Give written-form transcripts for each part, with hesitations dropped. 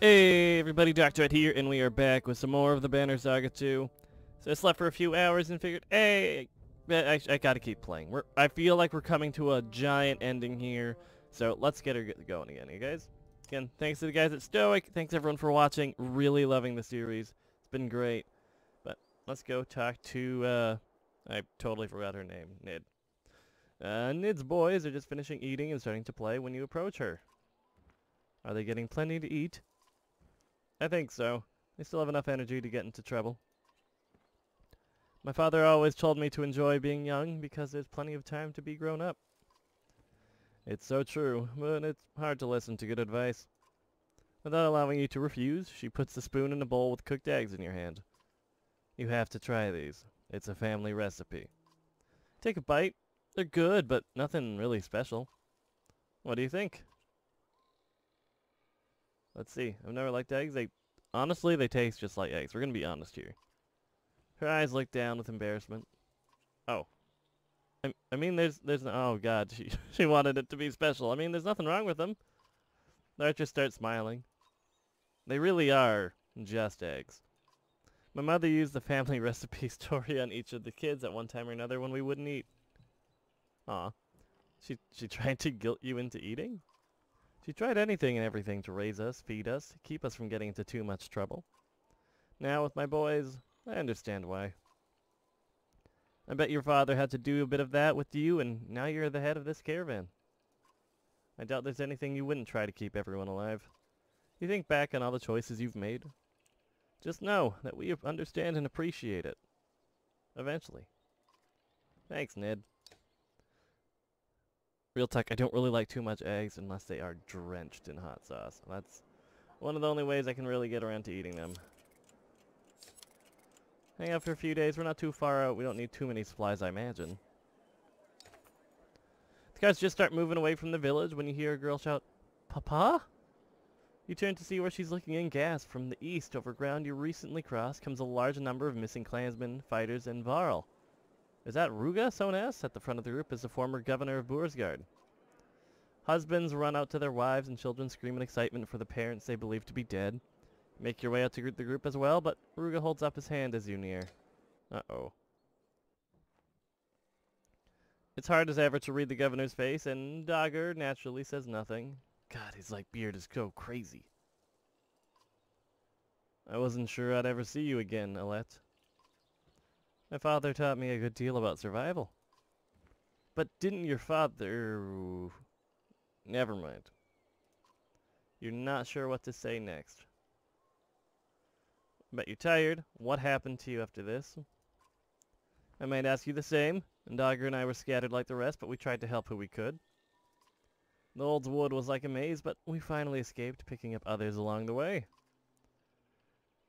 Hey everybody, Dr. Ed here, and we are back with some more of the Banner Saga 2. So I slept for a few hours and figured, hey, I gotta keep playing. I feel like we're coming to a giant ending here, so let's get her going again, you guys. Again, thanks to the guys at Stoic, thanks everyone for watching, really loving the series. It's been great. But let's go talk to, I totally forgot her name, Nid. Nid's boys are just finishing eating and starting to play when you approach her. Are they getting plenty to eat? I think so. They still have enough energy to get into trouble. My father always told me to enjoy being young because there's plenty of time to be grown up. It's so true, but it's hard to listen to good advice. Without allowing you to refuse, she puts the spoon in a bowl with cooked eggs in your hand. You have to try these. It's a family recipe. Take a bite. They're good, but nothing really special. What do you think? Let's see. I've never liked eggs. Honestly, they taste just like eggs. We're gonna be honest here. Her eyes look down with embarrassment. Oh. I mean, there's oh god, she wanted it to be special. I mean, there's nothing wrong with them. The archer starts smiling. They really are just eggs. My mother used the family recipe story on each of the kids at one time or another when we wouldn't eat. Aw. She tried to guilt you into eating? She tried anything and everything to raise us, feed us, keep us from getting into too much trouble. Now with my boys, I understand why. I bet your father had to do a bit of that with you, and now you're the head of this caravan. I doubt there's anything you wouldn't try to keep everyone alive. You think back on all the choices you've made. Just know that we understand and appreciate it. Eventually. Thanks, Ned. Real talk, I don't really like too much eggs unless they are drenched in hot sauce. That's one of the only ways I can really get around to eating them. Hang out for a few days. We're not too far out. We don't need too many supplies, I imagine. The guys just start moving away from the village when you hear a girl shout, "Papa?" You turn to see where she's looking and gasp. From the east, over ground you recently crossed, comes a large number of missing clansmen, fighters, and Varl. Is that Ruga, someone asks? At the front of the group is the former governor of Bursgard. Husbands run out to their wives and children scream in excitement for the parents they believe to be dead. Make your way out to greet the group as well, but Ruga holds up his hand as you near. Uh-oh. It's hard as ever to read the governor's face, and Dogger naturally says nothing. God, his beard is so crazy. I wasn't sure I'd ever see you again, Alette. My father taught me a good deal about survival. But didn't your father... Never mind. You're not sure what to say next. Bet you're tired. What happened to you after this? I might ask you the same. And Dogger and I were scattered like the rest, but we tried to help who we could. The old wood was like a maze, but we finally escaped, picking up others along the way.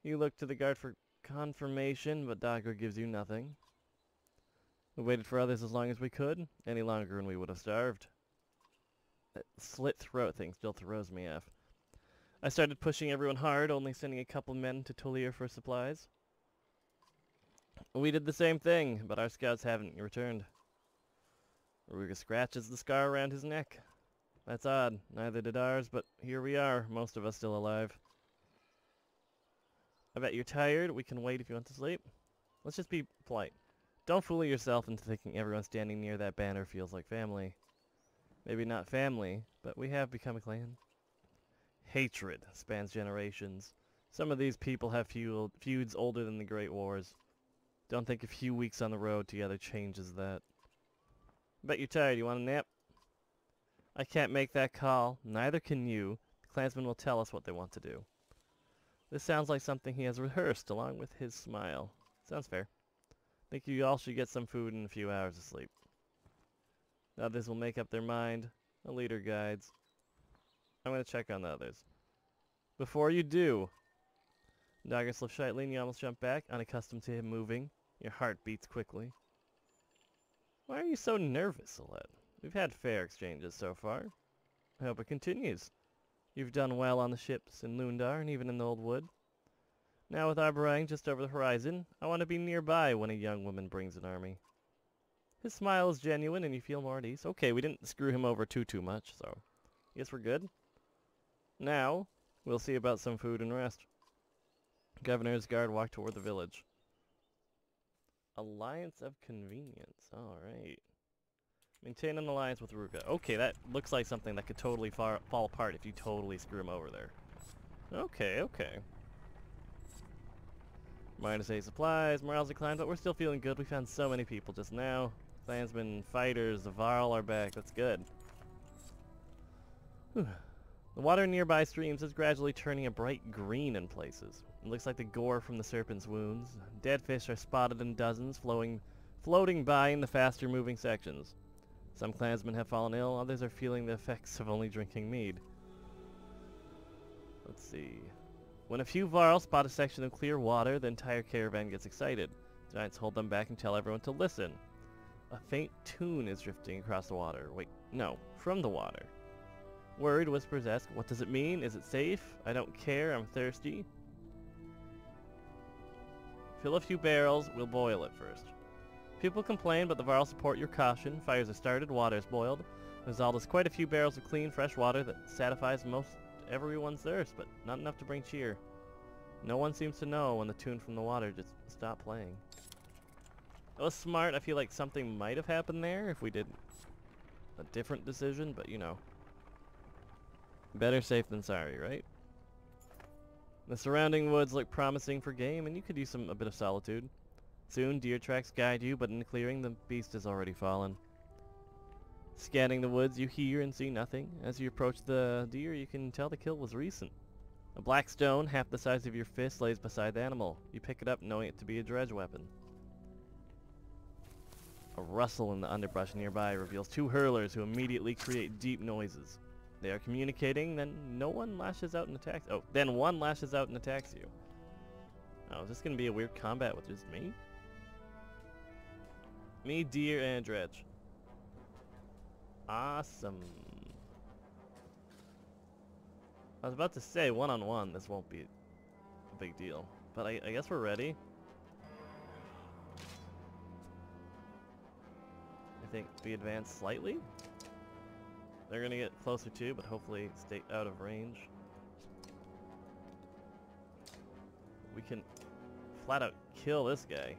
You look to the guard for confirmation, but Dogger gives you nothing. We waited for others as long as we could. Any longer and we would have starved. That slit throat thing still throws me off. I started pushing everyone hard, only sending a couple men to Tulir for supplies. We did the same thing, but our scouts haven't returned. Ruga scratches the scar around his neck. That's odd. Neither did ours, but here we are, most of us still alive. I bet you're tired. We can wait if you want to sleep. Let's just be polite. Don't fool yourself into thinking everyone standing near that banner feels like family. Maybe not family, but we have become a clan. Hatred spans generations. Some of these people have feuds older than the Great Wars. Don't think a few weeks on the road together changes that. Bet you're tired. You want a nap? I can't make that call. Neither can you. The clansmen will tell us what they want to do. This sounds like something he has rehearsed, along with his smile. Sounds fair. Think you all should get some food and a few hours of sleep. The others will make up their mind. A leader guides. I'm going to check on the others. Before you do, Dogger slips slightly and you almost jump back, unaccustomed to him moving. Your heart beats quickly. Why are you so nervous, Alette? We've had fair exchanges so far. I hope it continues. You've done well on the ships in Lundar and even in the Old Wood. Now with Arberrang just over the horizon, I want to be nearby when a young woman brings an army. His smile is genuine and you feel more at ease. Okay, we didn't screw him over too much, so I guess we're good. Now, We'll see about some food and rest. Governor's guard walk toward the village. Alliance of convenience. Alright. Maintain an alliance with Ruka. Okay, that looks like something that could totally fall apart if you totally screw him over there. Okay, okay. -8 supplies, morale's declined, but we're still feeling good. We found so many people just now. Clansmen, fighters, the Varl are back. That's good. Whew. The water in nearby streams is gradually turning a bright green in places. It looks like the gore from the serpent's wounds. Dead fish are spotted in dozens, floating by in the faster moving sections. Some clansmen have fallen ill, others are feeling the effects of only drinking mead. Let's see. When a few Varl spot a section of clear water, the entire caravan gets excited. Giants hold them back and tell everyone to listen. A faint tune is drifting across the water. Wait, no, from the water. Worried, whispers ask, what does it mean? Is it safe? I don't care, I'm thirsty. Fill a few barrels, we'll boil it first. People complain, but the Varl support your caution. Fires are started, water is boiled. The result is quite a few barrels of clean, fresh water that satisfies most everyone's thirst, but not enough to bring cheer. No one seems to know when the tune from the water just stopped playing. That was smart. I feel like something might have happened there if we did a different decision, but you know. Better safe than sorry, right? The surrounding woods look promising for game, and you could use a bit of solitude. Soon, deer tracks guide you, but in the clearing, the beast has already fallen. Scanning the woods, you hear and see nothing. As you approach the deer, you can tell the kill was recent. A black stone, half the size of your fist, lays beside the animal. You pick it up, knowing it to be a dredge weapon. A rustle in the underbrush nearby reveals two hurlers who immediately create deep noises. They are communicating, then one lashes out and attacks you. Oh, is this going to be a weird combat with just me? Me, deer, and dredge. Awesome. I was about to say, one-on-one, this won't be a big deal. But I guess we're ready. I think we advance slightly. They're going to get closer too, but hopefully stay out of range. We can flat out kill this guy.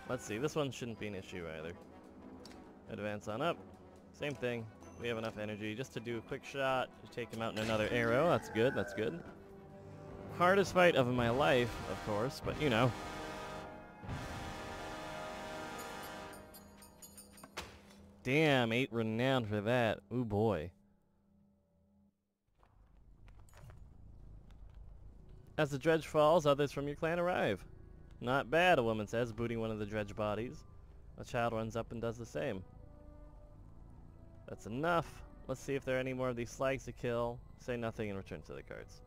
Let's see, this one shouldn't be an issue either. Advance on up. Same thing. We have enough energy just to do a quick shot, to take him out in another arrow. That's good, that's good. Hardest fight of my life, of course, but you know. Damn, 8 renown for that. Ooh boy. As the dredge falls, others from your clan arrive. Not bad, a woman says, booting one of the dredge bodies. A child runs up and does the same. That's enough. Let's see if there are any more of these slags to kill. Say nothing and return to the carts.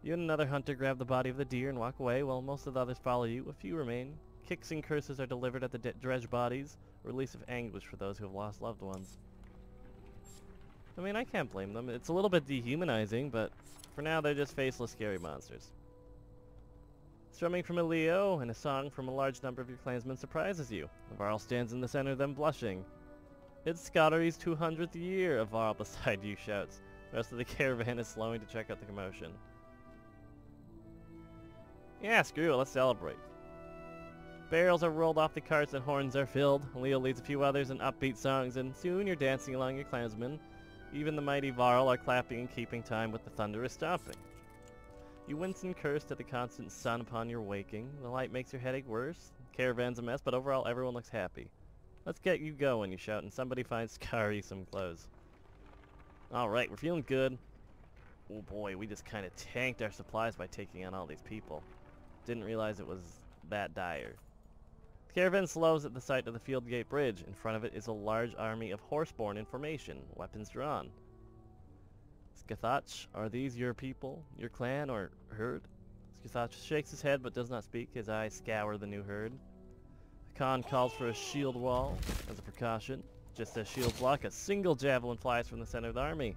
You and another hunter grab the body of the deer and walk away, while most of the others follow you. A few remain. Kicks and curses are delivered at the dredge bodies, a release of anguish for those who have lost loved ones. I mean, I can't blame them. It's a little bit dehumanizing, but for now they're just faceless, scary monsters. Strumming from a Leo and a song from a large number of your clansmen surprises you. A Varl stands in the center of them, blushing. It's Scottery's 200th year, a Varl beside you shouts. The rest of the caravan is slowing to check out the commotion. Yeah, screw it, let's celebrate. Barrels are rolled off the carts and horns are filled. Leo leads a few others in upbeat songs, and soon you're dancing along your clansmen. Even the mighty Varl are clapping and keeping time with the thunderous stomping. You wince and curse at the constant sun upon your waking. The light makes your headache worse. The caravan's a mess, but overall everyone looks happy. Let's get you going, you shout, and somebody finds Skari some clothes. Alright, we're feeling good. Oh boy, we just kind of tanked our supplies by taking on all these people. Didn't realize it was that dire. The caravan slows at the sight of the field gate bridge. In front of it is a large army of horseborn in formation, weapons drawn. Skathach, are these your people, your clan, or herd? Skathach shakes his head but does not speak. His eyes scour the new herd. Khan calls for a shield wall as a precaution. Just as shields block, a single javelin flies from the center of the army.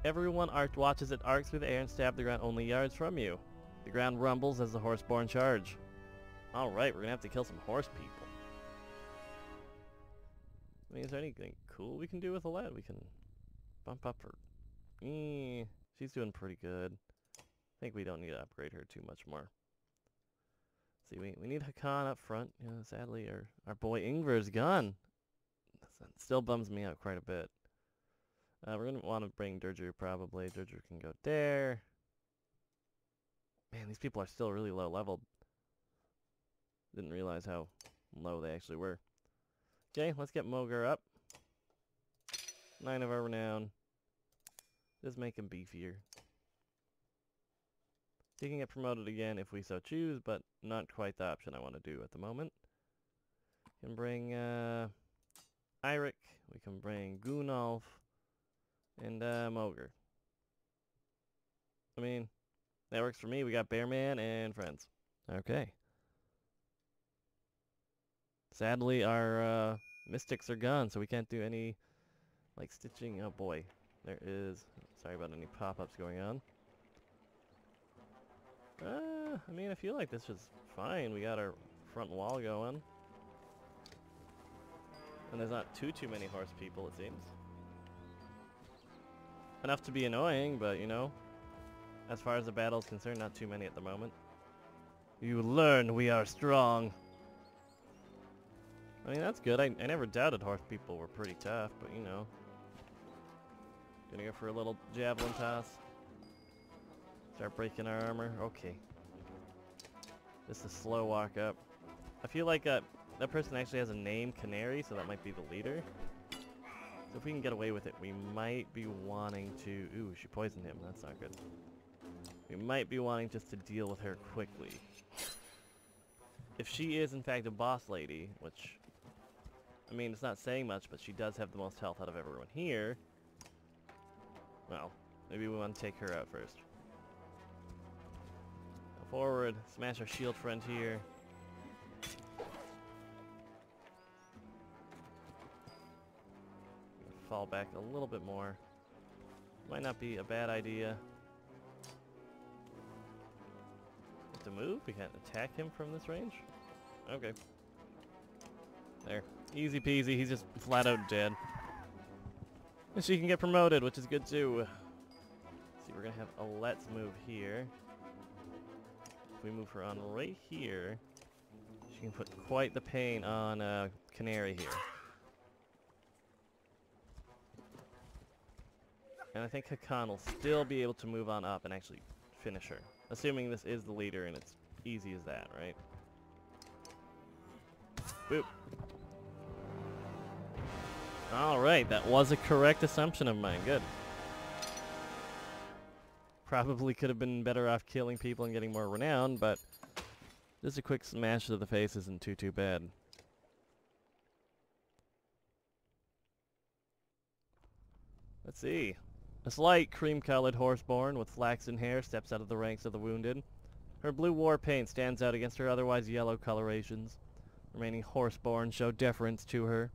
Everyone watches it arc through the air and stab the ground only yards from you. The ground rumbles as the horseborn charge. Alright, we're gonna have to kill some horse people. I mean, is there anything cool we can do with Alette. We can bump up her. She's doing pretty good. I think we don't need to upgrade her too much more. See, we need Hakan up front. You know, sadly, our boy Ingvar's gone. That still bums me out quite a bit. We're going to want to bring Dirger probably. Dirger can go there. Man, these people are still really low leveled. Didn't realize how low they actually were. Okay, let's get Mogar up. 9 of our renown. Just make him beefier. He can get promoted again if we so choose, but not quite the option I want to do at the moment. We can bring Eirik. We can bring Gunolf. And Mogar. I mean, that works for me. We got Bearman and friends. Okay. Sadly, our mystics are gone, so we can't do any, like, stitching. Oh boy, there is. Sorry about any pop-ups going on. I mean, I feel like this is fine. We got our front wall going, and there's not too many horse people, it seems. Enough to be annoying, but you know, as far as the battle is concerned, not too many at the moment. You learn we are strong. I mean, that's good. I never doubted horse people were pretty tough, but you know. Gonna go for a little javelin toss. Start breaking our armor. Okay. Just a slow walk up. I feel like that person actually has a name, Canary, so that might be the leader. So if we can get away with it, we might be wanting to... Ooh, she poisoned him. That's not good. We might be wanting just to deal with her quickly. If she is, in fact, a boss lady, which... I mean, it's not saying much, but she does have the most health out of everyone here. Well, maybe we want to take her out first. Go forward. Smash our shield friend here. Fall back a little bit more. Might not be a bad idea. To move? We can't attack him from this range? Okay. There. Easy peasy. He's just flat out dead. And she can get promoted, which is good too. Let's see, we're gonna have a let's move here. If we move her on right here, she can put quite the pain on Canary here. And I think Hakan will still be able to move on up and actually finish her. Assuming this is the leader and it's easy as that, right? Boop. Alright, that was a correct assumption of mine. Good. Probably could have been better off killing people and getting more renown, but just a quick smash to the face isn't too bad. Let's see. A slight cream-colored horseborn with flaxen hair steps out of the ranks of the wounded. Her blue war paint stands out against her otherwise yellow colorations. Remaining horseborn show deference to her.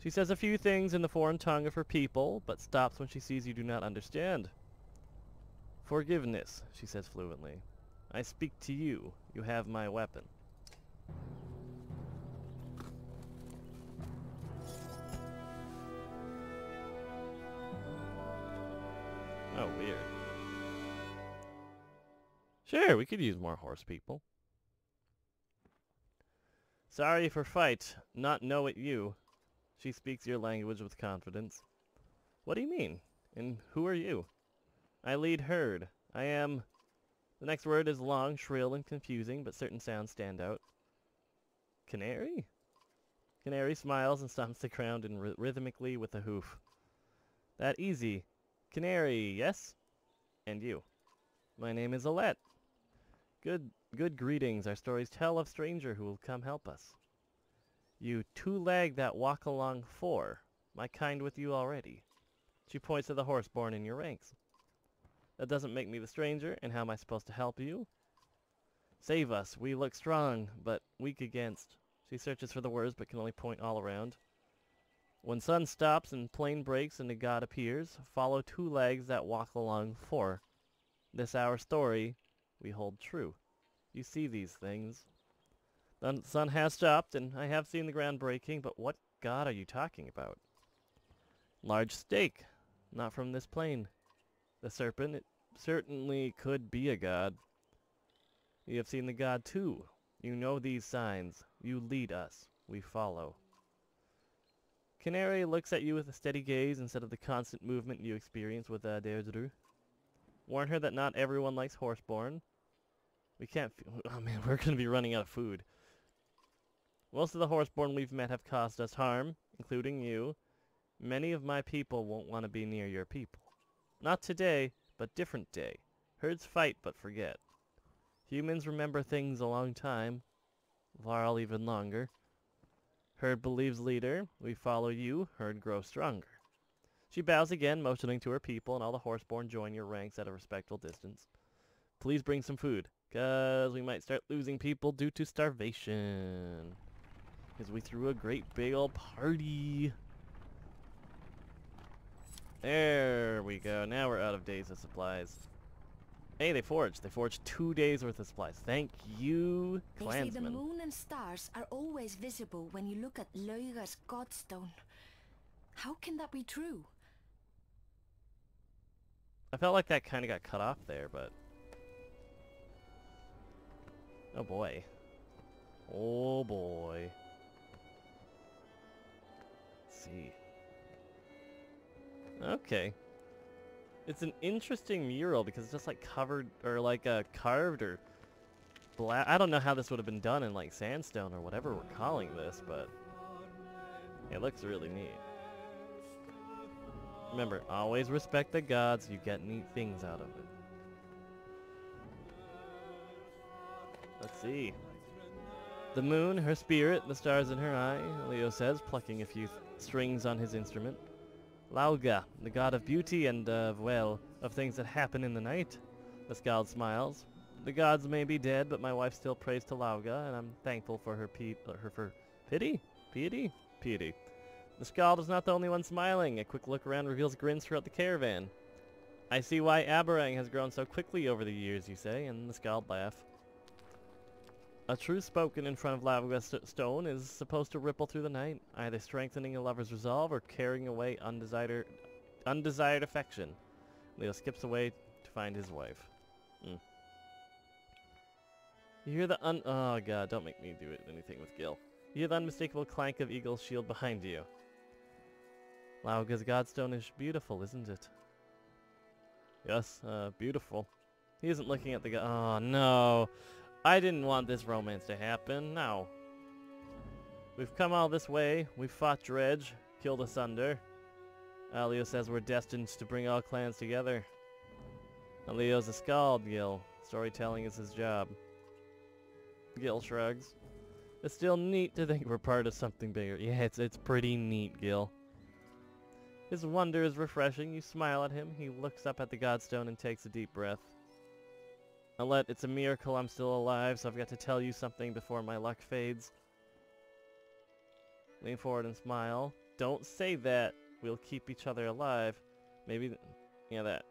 She says a few things in the foreign tongue of her people, but stops when she sees you do not understand. Forgiveness, she says fluently. I speak to you. You have my weapon. Oh, weird. Sure, we could use more horse people. Sorry for fight, not know it you. She speaks your language with confidence. What do you mean? And who are you? I lead herd. I am... The next word is long, shrill, and confusing, but certain sounds stand out. Canary? Canary smiles and stomps the ground rhythmically with a hoof. That easy. Canary, yes? And you? My name is Alette. Good greetings. Our stories tell of stranger who will come help us. You two-leg that walk along four. My kind with you already. She points to the horseborn in your ranks. That doesn't make me the stranger, and how am I supposed to help you? Save us. We look strong, but weak against. She searches for the words, but can only point all around. When sun stops and plain breaks and a god appears, follow two legs that walk along four. This our story we hold true. You see these things. The sun has stopped, and I have seen the ground breaking, but what god are you talking about? Large steak. Not from this plane. The serpent, it certainly could be a god. You have seen the god too. You know these signs. You lead us. We follow. Canary looks at you with a steady gaze instead of the constant movement you experience with Deirdre. Warn her that not everyone likes horseborn. We can't oh man, we're going to be running out of food. Most of the horseborn we've met have caused us harm, including you. Many of my people won't want to be near your people. Not today, but different day. Herds fight but forget. Humans remember things a long time. Varl even longer. Herd believes leader. We follow you. Herd grows stronger. She bows again, motioning to her people, and all the horseborn join your ranks at a respectful distance. Please bring some food, 'cause we might start losing people due to starvation. 'Cause we threw a great big old party. There we go. Now we're out of days of supplies. Hey, they forged. They forged 2 days worth of supplies. Thank you, They say the clansmen. moon and stars are always visible when you look at Lauga's godstone. How can that be true? I felt like that kind of got cut off there, but... Oh boy. Oh boy. Let's see. Okay. It's an interesting mural because it's just like covered or like carved or black. I don't know how this would have been done in like sandstone or whatever we're calling this, but it looks really neat. Remember, always respect the gods. You get neat things out of it. Let's see. The moon, her spirit, the stars in her eye, Leo says, plucking a few strings on his instrument. Lauga, the god of beauty and well, of things that happen in the night. The skald smiles. The gods may be dead, but my wife still prays to Lauga, and I'm thankful for her pity? Piety. The skald is not the only one smiling. A quick look around reveals grins throughout the caravan. I see why Arberrang has grown so quickly over the years, you say, and the skald laugh. A truth spoken in front of Lauga's stone is supposed to ripple through the night, either strengthening a lover's resolve or carrying away undesired affection. Leo skips away to find his wife. You hear the oh god, don't make me do anything with Gil. You hear the unmistakable clank of Eagle's shield behind you. Lauga's godstone is beautiful, isn't it? Yes, beautiful. He isn't looking at the oh no. I didn't want this romance to happen. No. We've come all this way. We've fought Dredge, killed Asunder. Leo says we're destined to bring all clans together. Leo's a skald, Gil. Storytelling is his job. Gil shrugs. It's still neat to think we're part of something bigger. Yeah, it's pretty neat, Gil. His wonder is refreshing. You smile at him. He looks up at the godstone and takes a deep breath. Alette, it's a miracle I'm still alive, so I've got to tell you something before my luck fades. Lean forward and smile. Don't say that. We'll keep each other alive. Maybe, yeah, that.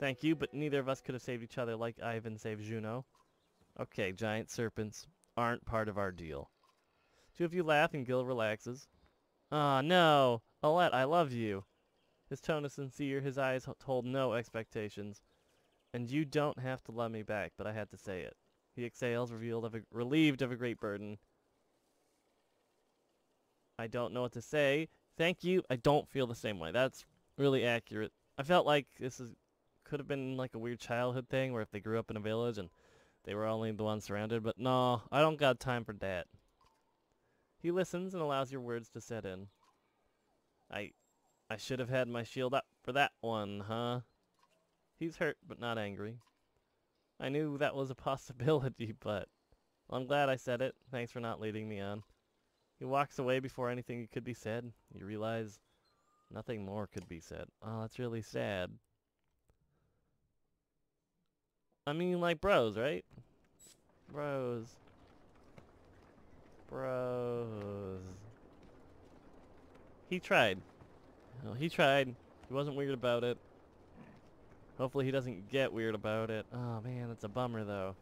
Thank you, but neither of us could have saved each other like Ivan saved Juno. Okay, giant serpents aren't part of our deal. Two of you laugh and Gil relaxes. Ah, no! Alette, I love you. His tone is sincere, his eyes hold no expectations. And you don't have to love me back, but I had to say it. He exhales, relieved of a great burden. I don't know what to say. Thank you. I don't feel the same way. That's really accurate. I felt like could have been like a weird childhood thing where if they grew up in a village and they were only the ones surrounded, but no, I don't got time for that. He listens and allows your words to set in. I should have had my shield up for that one, huh? He's hurt, but not angry. I knew that was a possibility, but I'm glad I said it. Thanks for not leading me on. He walks away before anything could be said. You realize nothing more could be said. Oh, that's really sad. I mean, like bros, right? Bros. He tried. Well, he tried. He wasn't weird about it. Hopefully he doesn't get weird about it. Oh man, that's a bummer though.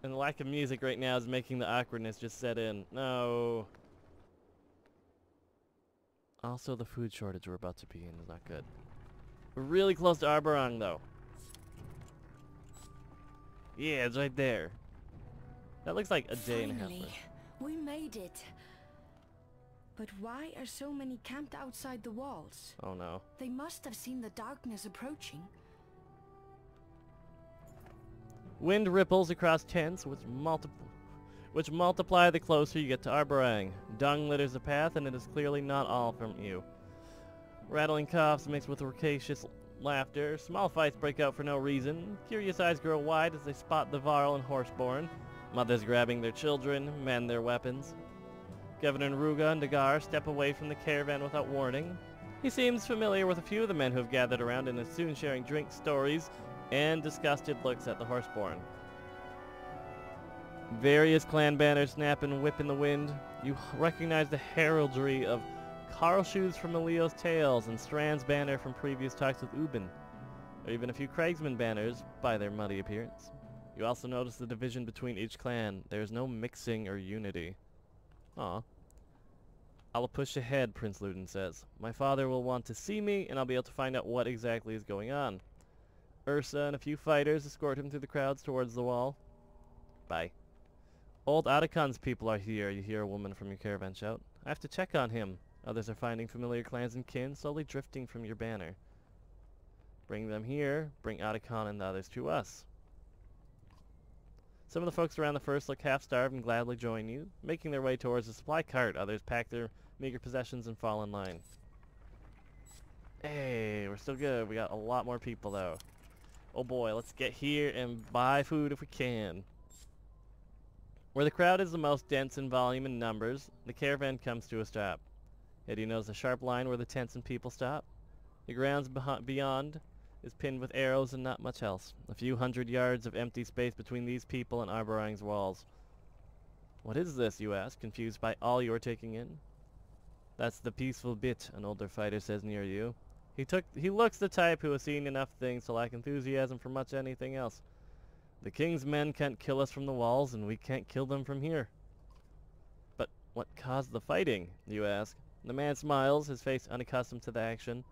And the lack of music right now is making the awkwardness just set in. No. Also, the food shortage we're about to be in is not good. We're really close to Arberrang, though. Yeah, it's right there. That looks like a day and a half. Finally, we made it. But why are so many camped outside the walls? Oh no. They must have seen the darkness approaching. Wind ripples across tents, which multiply the closer you get to Arberrang. Dung litters the path, and it is clearly not all from you. Rattling coughs mixed with rapacious laughter. Small fights break out for no reason. Curious eyes grow wide as they spot the Varl and Horseborn. Mothers grabbing their children, men their weapons. Governor Ruga and Dagar step away from the caravan without warning. He seems familiar with a few of the men who have gathered around and is soon sharing drink stories and disgusted looks at the Horseborn. Various clan banners snap and whip in the wind. You recognize the heraldry of Karlshoes from Elio's tales and Strand's banner from previous talks with Ubin, or even a few Craigsman banners by their muddy appearance. You also notice the division between each clan. There is no mixing or unity. Aw. I'll push ahead, Prince Luden says. My father will want to see me, and I'll be able to find out what exactly is going on. Ursa and a few fighters escort him through the crowds towards the wall. Bye. Old Atakan's people are here, you hear a woman from your caravan shout. I have to check on him. Others are finding familiar clans and kin, slowly drifting from your banner. Bring them here, bring Atakan and the others to us. Some of the folks around the first look half-starved and gladly join you, making their way towards the supply cart. Others pack their meager possessions and fall in line. Hey, we're still good. We got a lot more people, though. Oh boy, let's get here and buy food if we can. Where the crowd is the most dense in volume and numbers, the caravan comes to a stop. Eddie knows the sharp line where the tents and people stop. The grounds beyond is pinned with arrows and not much else. A few hundred yards of empty space between these people and Arberrang's walls. What is this, you ask, confused by all you are taking in? That's the peaceful bit, an older fighter says near you. He looks the type who has seen enough things to lack enthusiasm for much anything else. The king's men can't kill us from the walls, and we can't kill them from here. But what caused the fighting, you ask? The man smiles, his face unaccustomed to the action.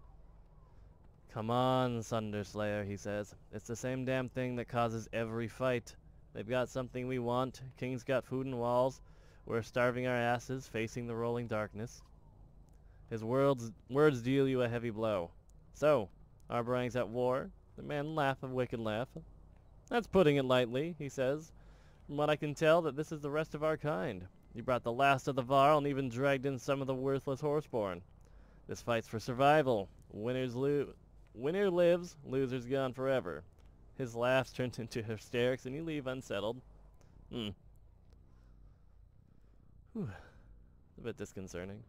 Come on, Sunderslayer, he says. It's the same damn thing that causes every fight. They've got something we want. King's got food and walls. We're starving our asses, facing the rolling darkness. His words deal you a heavy blow. So, Arberrang's at war? The man laughs a wicked laugh. That's putting it lightly, he says. From what I can tell, that this is the rest of our kind. You brought the last of the Varl and even dragged in some of the worthless Horseborn. This fight's for survival. Winner lives, loser's gone forever. His laughs turn into hysterics and you leave unsettled. Whew. A bit disconcerting.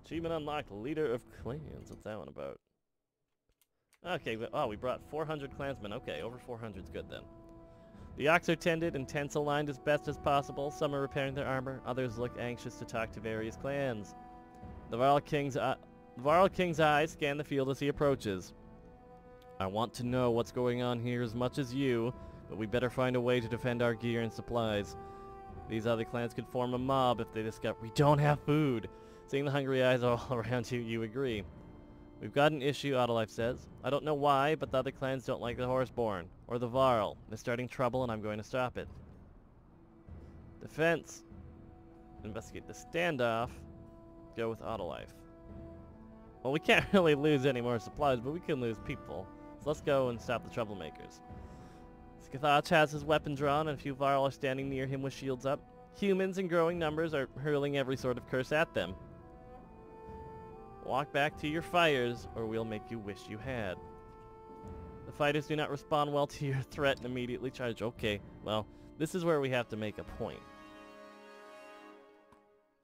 Achievement unlocked, leader of clans. What's that one about? Okay, we brought 400 clansmen. Okay, over 400 is good then. The ox are tended and tents aligned as best as possible. Some are repairing their armor. Others look anxious to talk to various clans. The Varl King's eyes scan the field as he approaches. I want to know what's going on here as much as you, but we better find a way to defend our gear and supplies. These other clans could form a mob if they discover we don't have food. Seeing the hungry eyes all around you, you agree. We've got an issue, Autolife says. I don't know why, but the other clans don't like the Horseborn, or the Varl. They're starting trouble and I'm going to stop it. Defense. Investigate the standoff. Go with Autolife. Well, we can't really lose any more supplies, but we can lose people. So let's go and stop the troublemakers. Skathach has his weapon drawn, and a few Varl are standing near him with shields up. Humans in growing numbers are hurling every sort of curse at them. Walk back to your fires, or we'll make you wish you had. The fighters do not respond well to your threat and immediately charge. Okay, well, this is where we have to make a point.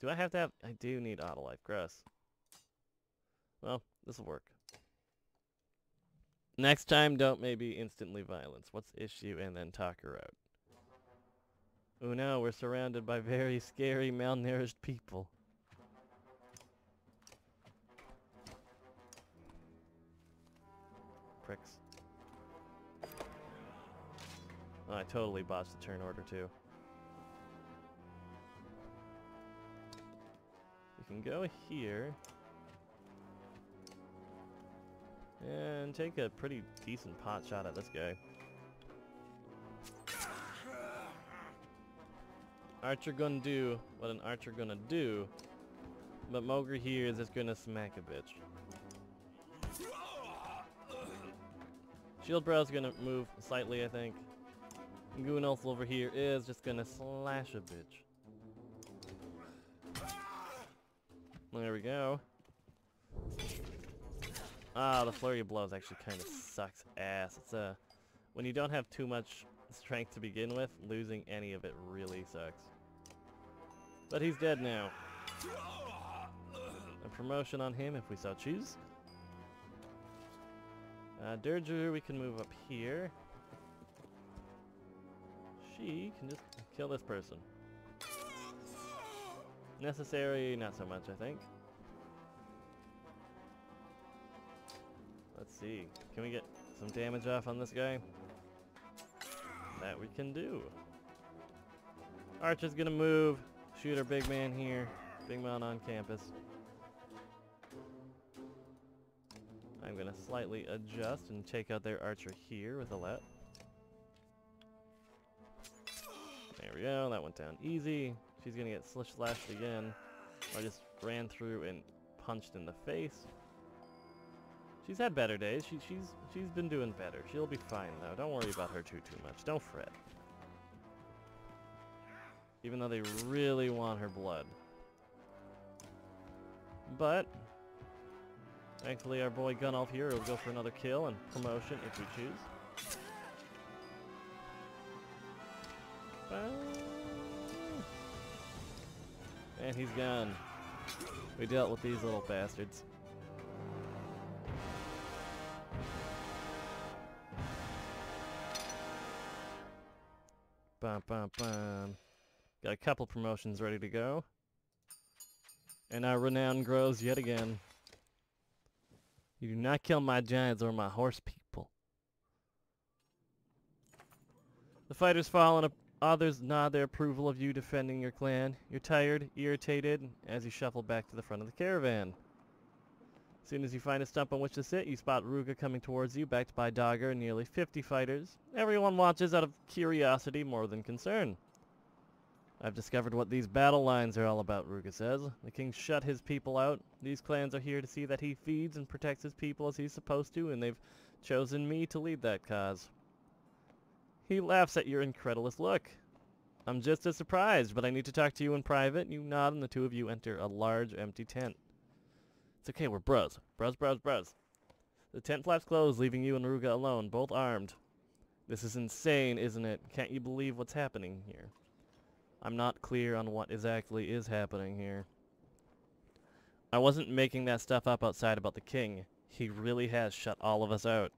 Do I have to have... I do need Autolife. Gross. Well, this will work. Next time, don't maybe instantly violence. What's issue? And then talk her out. Oh no, we're surrounded by very scary, malnourished people. Pricks. Oh, I totally botched the turn order too. We can go here and take a pretty decent pot shot at this guy. Archer gonna do what an archer gonna do, but Mogre here is just gonna smack a bitch. Shield Brow's gonna move slightly, I think. Goonelf over here is just gonna slash a bitch. There we go. Ah, the flurry of blows actually kind of sucks ass. It's when you don't have too much strength to begin with, losing any of it really sucks. But he's dead now. A promotion on him if we so choose. Dirger, we can move up here. She can just kill this person. Necessary, not so much, I think. Let's see. Can we get some damage off on this guy? That we can do. Archer's gonna move. Shoot our big man here. Big man on campus. I'm gonna slightly adjust and take out their archer here with a let. There we go, that went down easy. She's gonna get slashed again. I just ran through and punched in the face. She's had better days. She's been doing better. She'll be fine though. Don't worry about her too much. Don't fret. Even though they really want her blood. But thankfully our boy Gunolf here will go for another kill and promotion if we choose. And he's gone. We dealt with these little bastards. Bum, bum, bum. Got a couple promotions ready to go. And our renown grows yet again. You do not kill my giants or my horse people. The fighters fall and others nod their approval of you defending your clan. You're tired, irritated, as you shuffle back to the front of the caravan. As soon as you find a stump on which to sit, you spot Ruga coming towards you, backed by Dogger and nearly 50 fighters. Everyone watches out of curiosity more than concern. I've discovered what these battle lines are all about, Ruga says. The king shut his people out. These clans are here to see that he feeds and protects his people as he's supposed to, and they've chosen me to lead that cause. He laughs at your incredulous look. I'm just as surprised, but I need to talk to you in private. You nod and the two of you enter a large empty tent. It's okay, we're bros. Bros. The tent flaps closed, leaving you and Ruga alone, both armed. This is insane, isn't it? Can't you believe what's happening here? I'm not clear on what exactly is happening here. I wasn't making that stuff up outside about the king. He really has shut all of us out.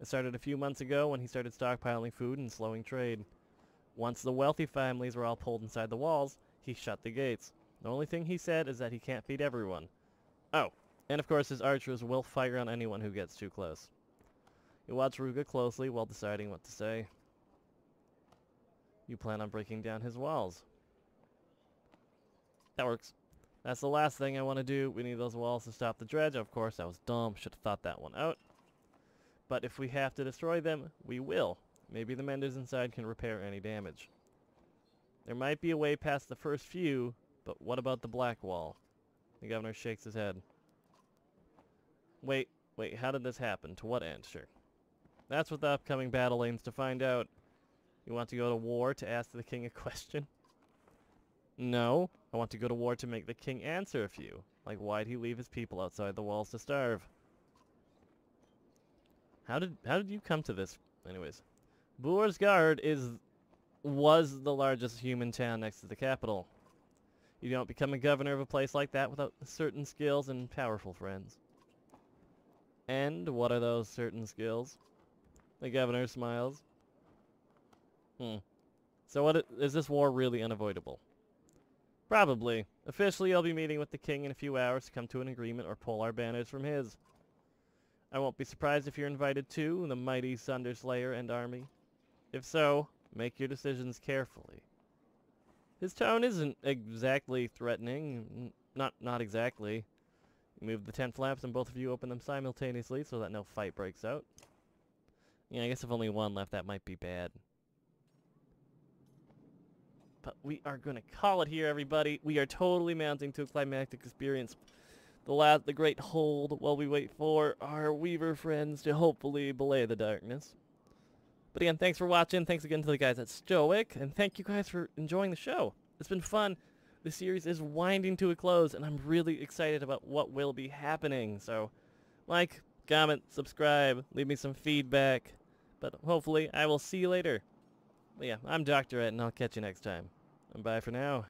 It started a few months ago when he started stockpiling food and slowing trade. Once the wealthy families were all pulled inside the walls, he shut the gates. The only thing he said is that he can't feed everyone. Oh, and of course his archers will fire on anyone who gets too close. You watch Ruga closely while deciding what to say. You plan on breaking down his walls. That works. That's the last thing I want to do. We need those walls to stop the dredge. Of course, that was dumb. Should have thought that one out. But if we have to destroy them, we will. Maybe the menders inside can repair any damage. There might be a way past the first few, but what about the black wall? The governor shakes his head. Wait, how did this happen? To what end? Sure. That's what the upcoming battle aims to find out. You want to go to war to ask the king a question? No, I want to go to war to make the king answer a few. Like, why'd he leave his people outside the walls to starve? How did you come to this? Anyways, Boersgard was the largest human town next to the capital. You don't become a governor of a place like that without certain skills and powerful friends. And what are those certain skills? The governor smiles. So is this war really unavoidable? Probably. Officially, I'll be meeting with the king in a few hours to come to an agreement or pull our banners from his. I won't be surprised if you're invited too, the mighty Sunderslayer and army. If so, make your decisions carefully. His tone isn't exactly threatening. Not exactly. Move the tent flaps and both of you open them simultaneously so that no fight breaks out. Yeah, I guess if only one left, that might be bad. But we are going to call it here, everybody. We are totally mounting to a climactic experience. The great hold while we wait for our Weaver friends to hopefully belay the darkness. But again, thanks for watching. Thanks again to the guys at Stoic. And thank you guys for enjoying the show. It's been fun. The series is winding to a close, and I'm really excited about what will be happening. So, like, comment, subscribe, leave me some feedback. But hopefully, I will see you later. But yeah, I'm Dr. Ed, and I'll catch you next time. And bye for now.